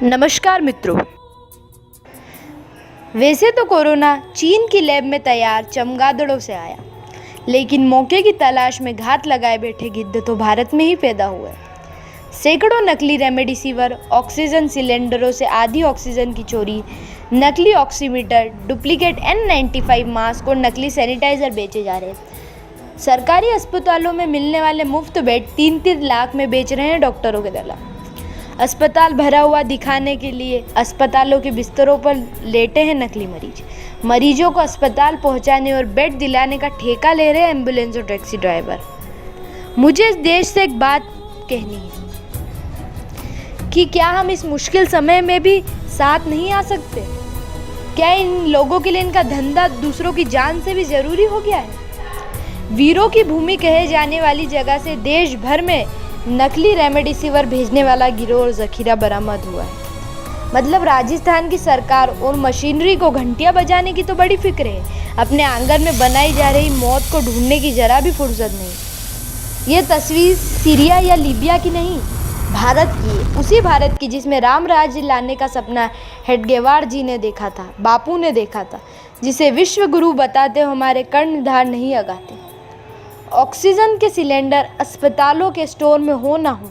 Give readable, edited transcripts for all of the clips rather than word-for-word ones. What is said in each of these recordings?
नमस्कार मित्रों। वैसे तो कोरोना चीन की लैब में तैयार चमगादड़ों से आया, लेकिन मौके की तलाश में घात लगाए बैठे गिद्ध तो भारत में ही पैदा हुए। सैकड़ों नकली रेमडेसिविर, ऑक्सीजन सिलेंडरों से आधी ऑक्सीजन की चोरी, नकली ऑक्सीमीटर, डुप्लीकेट N95 मास्क और नकली सैनिटाइजर बेचे जा रहे हैं। सरकारी अस्पतालों में मिलने वाले मुफ्त बेड 3-3 लाख में बेच रहे हैं डॉक्टरों के दलाल। अस्पताल भरा हुआ दिखाने के लिए अस्पतालों के बिस्तरों पर लेटे हैं नकली मरीजों को अस्पताल पहुंचाने और बेड दिलाने का ठेका ले रहे हैं एम्बुलेंस और टैक्सी ड्राइवर। मुझे इस देश से एक बात कहनी है कि क्या हम इस मुश्किल समय में भी साथ नहीं आ सकते? क्या इन लोगों के लिए इनका धंधा दूसरों की जान से भी जरूरी हो गया है? वीरों की भूमि कहे जाने वाली जगह से देश भर में नकली रेमडेसिविर भेजने वाला गिरोह और जखीरा बरामद हुआ है। मतलब राजस्थान की सरकार और मशीनरी को घंटियां बजाने की तो बड़ी फिक्र है, अपने आंगन में बनाई जा रही मौत को ढूंढने की जरा भी फुर्सत नहीं। ये तस्वीर सीरिया या लीबिया की नहीं, भारत की है। उसी भारत की जिसमें राम राज्य लाने का सपना हेडगेवार जी ने देखा था, बापू ने देखा था, जिसे विश्व गुरु बताते हमारे कर्णधार नहीं अगाते। ऑक्सीजन के सिलेंडर अस्पतालों के स्टोर में हो ना हो,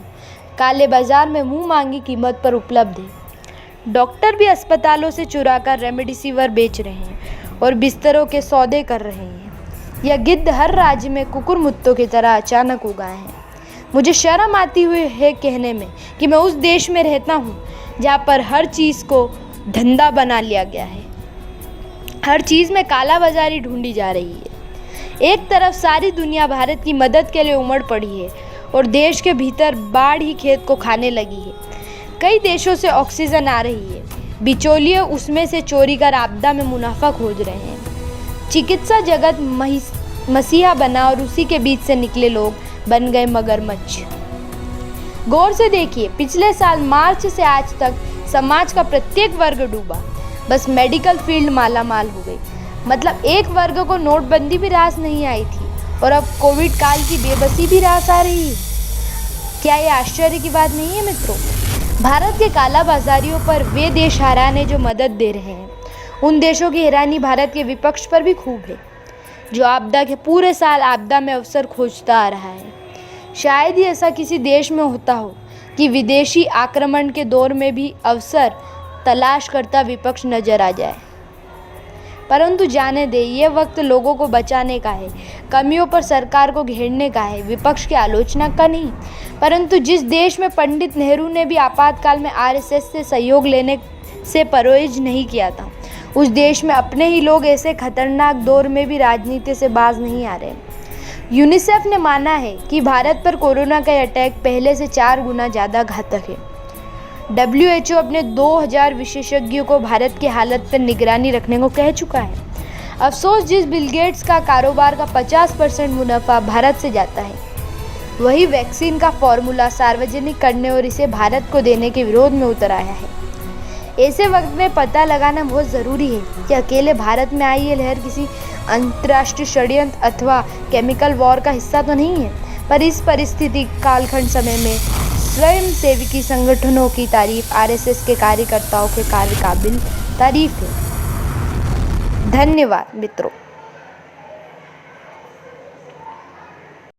काले बाजार में मुंह मांगी कीमत पर उपलब्ध है। डॉक्टर भी अस्पतालों से चुराकर रेमडेसिविर बेच रहे हैं और बिस्तरों के सौदे कर रहे हैं। यह गिद्ध हर राज्य में कुकुर मुत्तों की तरह अचानक उगाए हैं। मुझे शर्म आती हुई है कहने में कि मैं उस देश में रहता हूँ जहाँ पर हर चीज़ को धंधा बना लिया गया है। हर चीज़ में काला बाजारी ढूंढी जा रही है। एक तरफ सारी दुनिया भारत की मदद के लिए उमड़ पड़ी है और देश के भीतर बाढ़ ही खेत को खाने लगी है। कई देशों से ऑक्सीजन आ रही है, बिचौलिए उसमें से चोरी कर आपदा में मुनाफा खोज रहे हैं। चिकित्सा जगत मसीहा बना और उसी के बीच से निकले लोग बन गए मगरमच्छ। गौर से देखिए, पिछले साल मार्च से आज तक समाज का प्रत्येक वर्ग डूबा, बस मेडिकल फील्ड मालामाल हो गई। मतलब एक वर्ग को नोटबंदी भी रास नहीं आई थी और अब कोविड काल की बेबसी भी रास आ रही है। क्या ये आश्चर्य की बात नहीं है मित्रों? भारत के काला बाजारियों पर वे देश हैरान जो मदद दे रहे हैं। उन देशों की हैरानी भारत के विपक्ष पर भी खूब है, जो आपदा के पूरे साल आपदा में अवसर खोजता आ रहा है। शायद ही ऐसा किसी देश में होता हो कि विदेशी आक्रमण के दौर में भी अवसर तलाश करता विपक्ष नजर आ जाए। परंतु जाने दे, ये वक्त लोगों को बचाने का है, कमियों पर सरकार को घेरने का है, विपक्ष की आलोचना का नहीं। परंतु जिस देश में पंडित नेहरू ने भी आपातकाल में आरएसएस से सहयोग लेने से परहेज नहीं किया था, उस देश में अपने ही लोग ऐसे खतरनाक दौर में भी राजनीति से बाज नहीं आ रहे। यूनिसेफ ने माना है कि भारत पर कोरोना का अटैक पहले से 4 गुना ज़्यादा घातक है। WHO अपने 2000 विशेषज्ञों को भारत की हालत पर निगरानी रखने को कह चुका है। अफसोस, जिस बिल गेट्स का कारोबार का 50% मुनाफा भारत से जाता है, वही वैक्सीन का फॉर्मूला सार्वजनिक करने और इसे भारत को देने के विरोध में उतर आया है। ऐसे वक्त में पता लगाना बहुत ज़रूरी है कि अकेले भारत में आई ये लहर किसी अंतर्राष्ट्रीय षड्यंत्र अथवा केमिकल वॉर का हिस्सा तो नहीं है। पर इस परिस्थिति कालखंड समय में स्वयंसेवी संगठनों की तारीफ, आरएसएस के कार्यकर्ताओं के कार्य काबिल तारीफ है। धन्यवाद मित्रों।